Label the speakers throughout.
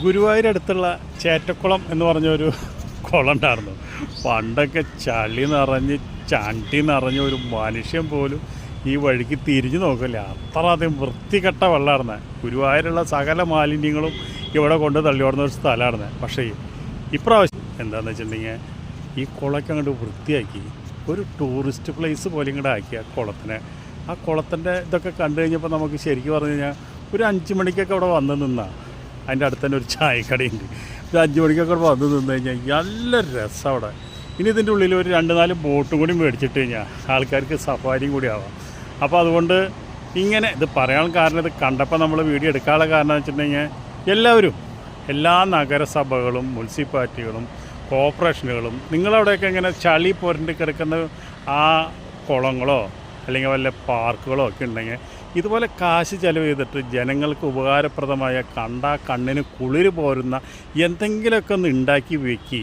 Speaker 1: ഗുരുവായൂരടുത്തുള്ള ചേറ്റക്കുളം എന്ന് പറഞ്ഞൊരു കുളം ഉണ്ടായിരുന്നു. പണ്ടൊക്കെ ചളി നിറഞ്ഞ് ചണ്ടി നിറഞ്ഞ ഒരു മനുഷ്യൻ പോലും ഈ വഴിക്ക് തിരിഞ്ഞു നോക്കില്ല, അത്ര അധികം വൃത്തികെട്ട വെള്ളമായിരുന്നു. ഗുരുവായൂരുള്ള സകല മാലിന്യങ്ങളും ഇവിടെ കൊണ്ട് തള്ളിയോടുന്ന ഒരു സ്ഥലമായിരുന്നു. പക്ഷേ ഇപ്രാവശ്യം എന്താണെന്ന് വെച്ചിട്ടുണ്ടെങ്കിൽ ഈ കുളമൊക്കെ അങ്ങോട്ട് വൃത്തിയാക്കി ഒരു ടൂറിസ്റ്റ് പ്ലേസ് പോലെ ഇങ്ങോട്ട് ആക്കി ആ കുളത്തിനെ. ആ കുളത്തിൻ്റെ ഇതൊക്കെ കണ്ടു കഴിഞ്ഞപ്പോൾ നമുക്ക് ശരിക്കും പറഞ്ഞു കഴിഞ്ഞാൽ ഒരു 5 മണിക്കൊക്കെ അവിടെ വന്ന് നിന്നാൽ അതിൻ്റെ അടുത്ത് തന്നെ ഒരു ചായക്കടയുണ്ട്. ഒരു 5 മണിക്കൊക്കെ വന്ന് നിന്ന് കഴിഞ്ഞാൽ നല്ല രസം അവിടെ. ഇനി ഇതിൻ്റെ ഉള്ളിൽ ഒരു 2-4 ബോട്ടും കൂടി മേടിച്ചിട്ട് കഴിഞ്ഞാൽ ആൾക്കാർക്ക് സഫാരിയും കൂടി ആവാം. അപ്പോൾ അതുകൊണ്ട് ഇങ്ങനെ ഇത് പറയാൻ കാരണം, ഇത് കണ്ടപ്പോൾ നമ്മൾ വീഡിയോ എടുക്കാനുള്ള കാരണം എന്ന് വെച്ചിട്ടുണ്ടെങ്കിൽ എല്ലാവരും, എല്ലാ നഗരസഭകളും മുനിസിപ്പാലിറ്റികളും കോർപ്പറേഷനുകളും നിങ്ങളവിടെയൊക്കെ ഇങ്ങനെ ചളി പുരണ്ട് കിടക്കുന്ന ആ കുളങ്ങളോ അല്ലെങ്കിൽ വല്ല പാർക്കുകളോ ഒക്കെ ഉണ്ടെങ്കിൽ ഇതുപോലെ കാശ് ചിലവ് ചെയ്തിട്ട് ജനങ്ങൾക്ക് ഉപകാരപ്രദമായ കണ്ണിന് കുളിര് പോരുന്ന എന്തെങ്കിലുമൊക്കെ ഒന്ന് ഉണ്ടാക്കി വെക്കി.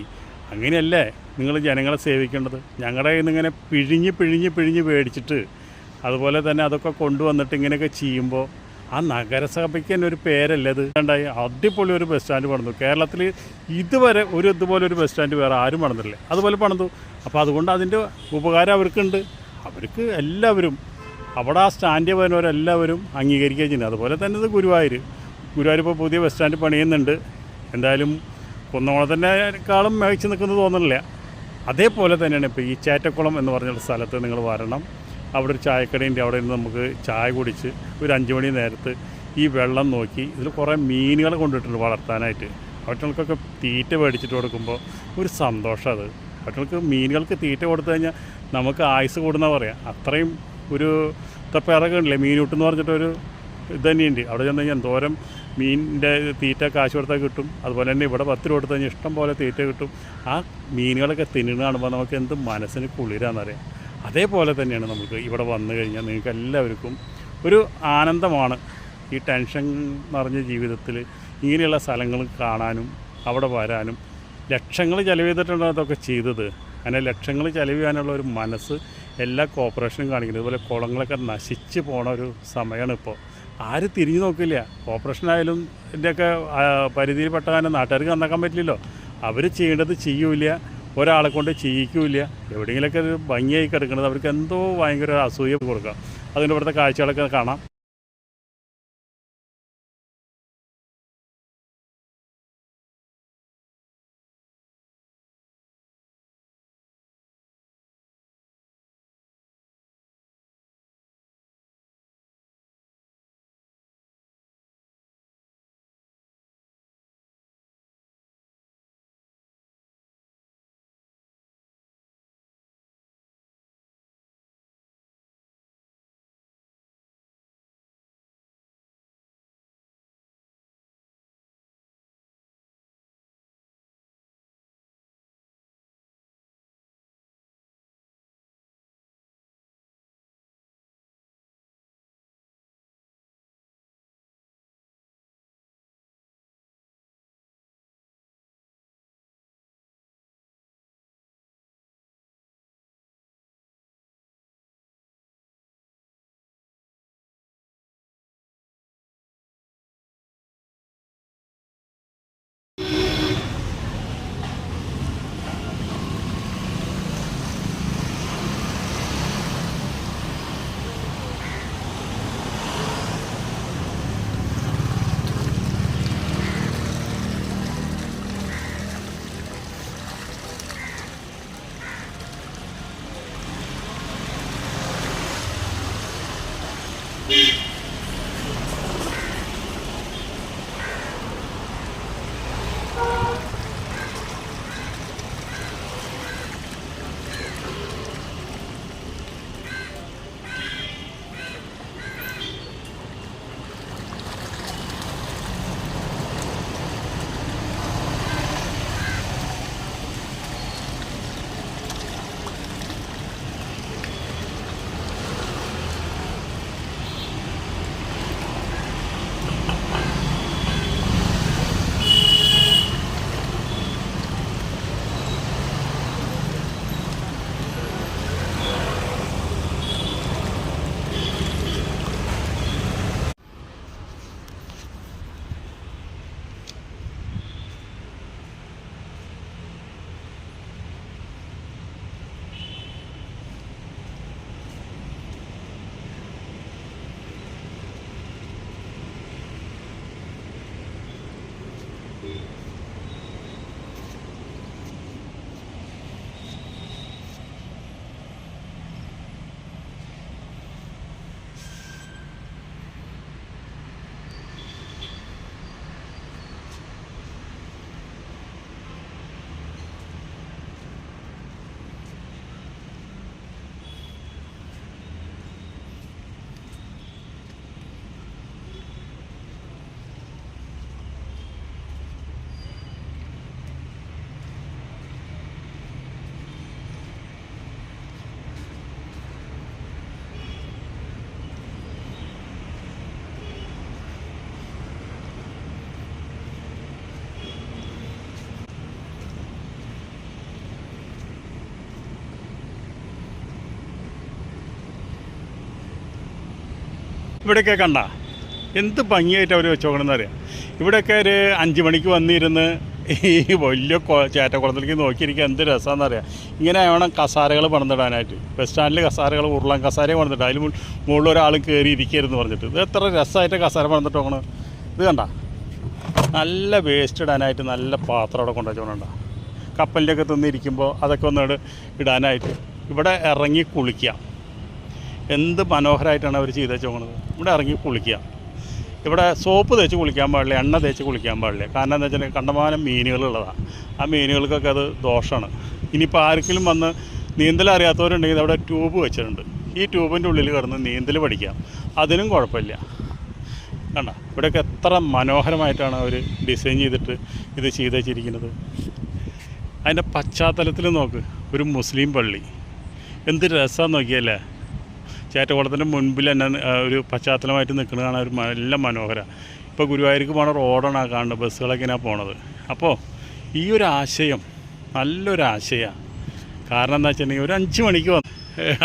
Speaker 1: അങ്ങനെയല്ലേ നിങ്ങൾ ജനങ്ങളെ സേവിക്കേണ്ടത്? ഞങ്ങളുടെ കയ്യിൽ നിന്ന് ഇങ്ങനെ പിഴിഞ്ഞ് മേടിച്ചിട്ട് അതുപോലെ തന്നെ അതൊക്കെ കൊണ്ടുവന്നിട്ട് ഇങ്ങനെയൊക്കെ ചെയ്യുമ്പോൾ ആ നഗരസഭയ്ക്ക് തന്നെ ഒരു പേരല്ലേ ഇത് ഉണ്ടായി. അടിപൊളി ഒരു ബസ് സ്റ്റാൻഡ് പണിതു. കേരളത്തിൽ ഇതുവരെ ഇതുപോലെ ഒരു ബസ് സ്റ്റാൻഡ് വേറെ ആരും പണിതില്ലേ, അതുപോലെ പണിതു. അപ്പോൾ അതുകൊണ്ട് അതിൻ്റെ ഉപകാരം അവർക്കുണ്ട്. അവർക്ക് എല്ലാവരും അവിടെ ആ സ്റ്റാൻഡിൽ വരുന്നവരെല്ലാവരും അംഗീകരിക്കുകയും ചെയ്യുന്നത്. അതുപോലെ തന്നെ ഇത് ഗുരുവായൂർ ഇപ്പോൾ പുതിയ ബസ് സ്റ്റാൻഡ് പണിയുന്നുണ്ട്. എന്തായാലും കുന്നംകുളത്തിൻ്റെക്കാളും മികച്ച് നിൽക്കുന്നത് തോന്നുന്നില്ല. അതേപോലെ തന്നെയാണ് ഇപ്പോൾ ഈ ചേറ്റക്കുളം എന്ന് പറഞ്ഞൊരു സ്ഥലത്ത് നിങ്ങൾ വരണം. അവിടെ ഒരു ചായക്കടയുണ്ട്. അവിടെ നിന്ന് നമുക്ക് ചായ കുടിച്ച് ഒരു 5 മണി നേരത്ത് ഈ വെള്ളം നോക്കി ഇതിൽ കുറേ മീനുകളെ കൊണ്ടിട്ടുണ്ട് വളർത്താനായിട്ട്. അവറ്റകൾക്കൊക്കെ തീറ്റ മേടിച്ചിട്ട് കൊടുക്കുമ്പോൾ ഒരു സന്തോഷം. അത് അവറ്റകൾക്ക് മീനുകൾക്ക് തീറ്റ കൊടുത്തു കഴിഞ്ഞാൽ നമുക്ക് ആയുസ് കൂടുന്ന പറയാം. അത്രയും ഒരു തപ്പേറൊക്കെ ഉണ്ടല്ലേ, മീനൂട്ടെന്ന് പറഞ്ഞിട്ടൊരു ഇത് തന്നെയുണ്ട്. അവിടെ ചെന്ന് കഴിഞ്ഞാൽ എന്തോരം മീനിൻ്റെ തീറ്റ കാശ് കൊടുത്താൽ കിട്ടും. അതുപോലെ തന്നെ ഇവിടെ 10 രൂപ കൊടുത്തു കഴിഞ്ഞാൽ ഇഷ്ടം പോലെ തീറ്റ കിട്ടും. ആ മീനുകളൊക്കെ തിന്നുന്ന കാണുമ്പോൾ നമുക്ക് എന്ത് മനസ്സിന് കുളിരാണെന്നറിയാം. അതേപോലെ തന്നെയാണ് നമുക്ക് ഇവിടെ വന്നു കഴിഞ്ഞാൽ നിങ്ങൾക്ക് എല്ലാവർക്കും ഒരു ആനന്ദമാണ്. ഈ ടെൻഷൻ നിറഞ്ഞ ജീവിതത്തിൽ ഇങ്ങനെയുള്ള സ്ഥലങ്ങൾ കാണാനും അവിടെ വരാനും. ലക്ഷങ്ങൾ ചിലവ് ചെയ്തിട്ടാണ് അതൊക്കെ ചെയ്തത്. അങ്ങനെ ലക്ഷങ്ങൾ ചിലവ് ചെയ്യാനുള്ള ഒരു മനസ്സ് എല്ലാ കോർപ്പറേഷനും കാണിക്കുന്നത്. അതുപോലെ കുളങ്ങളൊക്കെ നശിച്ച് പോണ ഒരു സമയമാണ് ഇപ്പോൾ. ആരും തിരിഞ്ഞു നോക്കില്ല. കോർപ്പറേഷനായാലും ഇതിൻ്റെയൊക്കെ പരിധിയിൽപ്പെട്ട കാരണം നാട്ടുകാർക്ക് നന്നാക്കാൻ പറ്റില്ലല്ലോ. അവർ ചെയ്യേണ്ടത് ചെയ്യൂല, ഒരാളെ കൊണ്ട് ചെയ്യിക്കൂല. എവിടെയെങ്കിലുമൊക്കെ ഒരു ഭംഗിയായി കിടക്കുന്നത് അവർക്ക് എന്തോ ഭയങ്കര അസൂയ കൊടുക്കുക. അതിൻ്റെ ഇവിടുത്തെ കാഴ്ചകളൊക്കെ കാണാം. ഇവിടെയൊക്കെ കണ്ട എന്ത് ഭംഗിയായിട്ട് അവർ വെച്ചോക്കണമെന്ന് അറിയാം. ഇവിടെയൊക്കെ ഒരു 5 മണിക്ക് വന്നിരുന്ന് ഈ വലിയ ചേറ്റക്കുളത്തിലേക്ക് നോക്കിയിരിക്കുക എന്ത് രസമാണെന്നറിയാം. ഇങ്ങനെ വേണം കസാരകൾ പണിതിടാനായിട്ട്. ബസ് സ്റ്റാൻഡിൽ കസാരകൾ ഉരുളൻ കസാര പണിതിട്ട് അതിൽ മുകളിൽ ഒരാൾ കയറി ഇരിക്കരുതെന്ന് പറഞ്ഞിട്ട്. ഇത് എത്ര രസമായിട്ട് കസാര പണിതിട്ട് പോകണം. ഇത് കണ്ട നല്ല വേസ്റ്റ് ഇടാനായിട്ട് നല്ല പാത്രം അവിടെ കൊണ്ടുവച്ചോണ്ട. കപ്പലിൻ്റെയൊക്കെ തിന്നിരിക്കുമ്പോൾ അതൊക്കെ ഒന്ന് ഇടാനായിട്ട് ഇവിടെ ഇറങ്ങി കുളിക്കാം. എന്ത് മനോഹരമായിട്ടാണ് അവർ ചെയ്ത് വെച്ചോണത്. ഇവിടെ ഇറങ്ങി കുളിക്കുക. ഇവിടെ സോപ്പ് തേച്ച് കുളിക്കാൻ പാടില്ല, എണ്ണ തേച്ച് കുളിക്കാൻ പാടില്ല. കാരണം എന്താ വെച്ചാൽ കണ്ടമാനം മീനുകളുള്ളതാണ്. ആ മീനുകൾക്കൊക്കെ അത് ദോഷമാണ്. ഇനിയിപ്പോൾ ആർക്കെങ്കിലും വന്ന് നീന്തൽ അറിയാത്തവരുണ്ടെങ്കിൽ അവിടെ ട്യൂബ് വെച്ചിട്ടുണ്ട്. ഈ ട്യൂബിൻ്റെ ഉള്ളിൽ കിടന്ന് നീന്തൽ പഠിക്കാം, അതിനും കുഴപ്പമില്ല. കണ്ട ഇവിടെയൊക്കെ എത്ര മനോഹരമായിട്ടാണ് അവർ ഡിസൈൻ ചെയ്തിട്ട് ഇത് ചെയ്ത് വെച്ചിരിക്കുന്നത്. അതിൻ്റെ പശ്ചാത്തലത്തിൽ നോക്ക്, ഒരു മുസ്ലിം പള്ളി. എന്ത് രസമാണെന്ന് നോക്കിയല്ലേ. ചേറ്റക്കുളത്തിൻ്റെ മുൻപിൽ തന്നെ ഒരു പശ്ചാത്തലമായിട്ട് നിൽക്കുന്നത് കാണാൻ ഒരു നല്ല മനോഹരമാണ്. ഇപ്പോൾ ഗുരുവായൂർക്ക് പോണ റോഡാണ് ആ കാണുന്നത്, ബസ്സുകളൊക്കെ ഇങ്ങനെ പോണത്. അപ്പോൾ ഈ ഒരു ആശയം നല്ലൊരാശയമാണ്. കാരണം എന്താ വെച്ചിട്ടുണ്ടെങ്കിൽ ഒരു 5 മണിക്ക് വന്ന്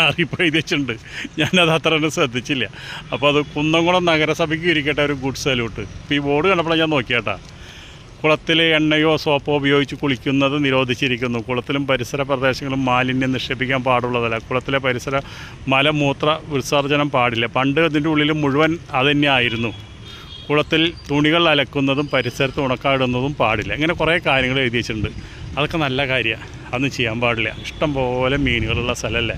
Speaker 1: അറിയിപ്പോൾ എഴുതി വെച്ചിട്ടുണ്ട്. ഞാനത് അത്ര തന്നെ ശ്രദ്ധിച്ചില്ല. അപ്പോൾ അത് കുന്നംകുളം നഗരസഭയ്ക്ക് ഇരിക്കട്ടെ ഒരു ഗുഡ് സല്യൂട്ട്. ഇപ്പോൾ ഈ ബോർഡ് കണ്ടപ്പോൾ ഞാൻ നോക്കിയേട്ടാ. കുളത്തിൽ എണ്ണയോ സോപ്പോ ഉപയോഗിച്ച് കുളിക്കുന്നത് നിരോധിച്ചിരിക്കുന്നു. കുളത്തിലും പരിസര പ്രദേശങ്ങളും മാലിന്യം നിക്ഷേപിക്കാൻ പാടുള്ളതല്ല. കുളത്തിലെ പരിസര മലമൂത്ര വിസർജനം പാടില്ല. പണ്ട് ഇതിൻ്റെ ഉള്ളിൽ മുഴുവൻ അതുതന്നെ ആയിരുന്നു. കുളത്തിൽ തുണികൾ അലക്കുന്നതും പരിസരത്ത് ഉണക്കാടുന്നതും പാടില്ല. ഇങ്ങനെ കുറേ കാര്യങ്ങൾ എഴുതി വെച്ചിട്ടുണ്ട്. അതൊക്കെ നല്ല കാര്യമാണ്. അതൊന്നും ചെയ്യാൻ പാടില്ല. ഇഷ്ടം പോലെ മീനുകളുള്ള സ്ഥലമല്ലേ.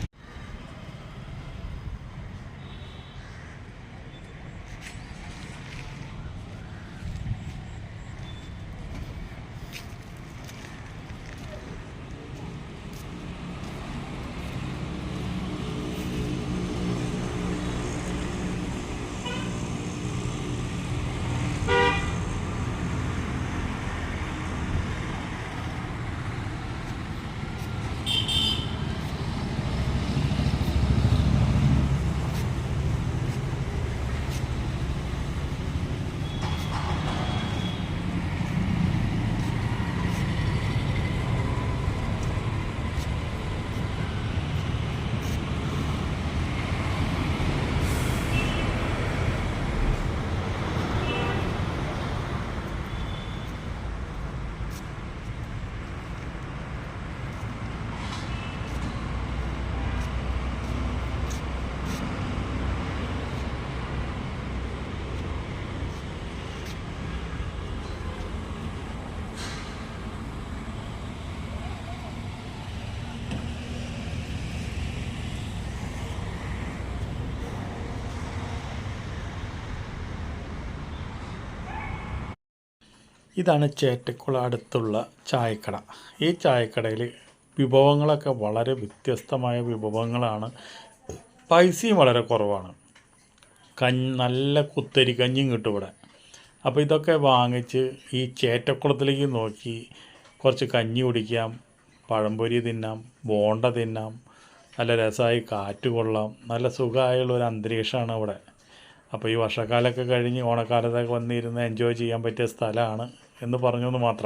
Speaker 1: ഇതാണ് ചേറ്റക്കുളം അടുത്തുള്ള ചായക്കട. ഈ ചായക്കടയിൽ വിഭവങ്ങളൊക്കെ വളരെ വ്യത്യസ്തമായ വിഭവങ്ങളാണ്. പൈസയും വളരെ കുറവാണ്. നല്ല കുത്തരി കഞ്ഞിയും കിട്ടും ഇവിടെ. അപ്പോൾ ഇതൊക്കെ വാങ്ങിച്ച് ഈ ചേറ്റക്കുളത്തിലേക്ക് നോക്കി കുറച്ച് കഞ്ഞി കുടിക്കാം, പഴംപൊരി തിന്നാം, ബോണ്ട തിന്നാം, നല്ല രസമായി കാറ്റ് കൊള്ളാം. നല്ല സുഖമായുള്ളൊരു അന്തരീക്ഷമാണ് ഇവിടെ. അപ്പോൾ ഈ വർഷക്കാലമൊക്കെ കഴിഞ്ഞ് ഓണക്കാലത്തൊക്കെ വന്നിരുന്ന് എൻജോയ് ചെയ്യാൻ പറ്റിയ സ്ഥലമാണ് എന്ന് പറഞ്ഞെന്ന് മാത്രം.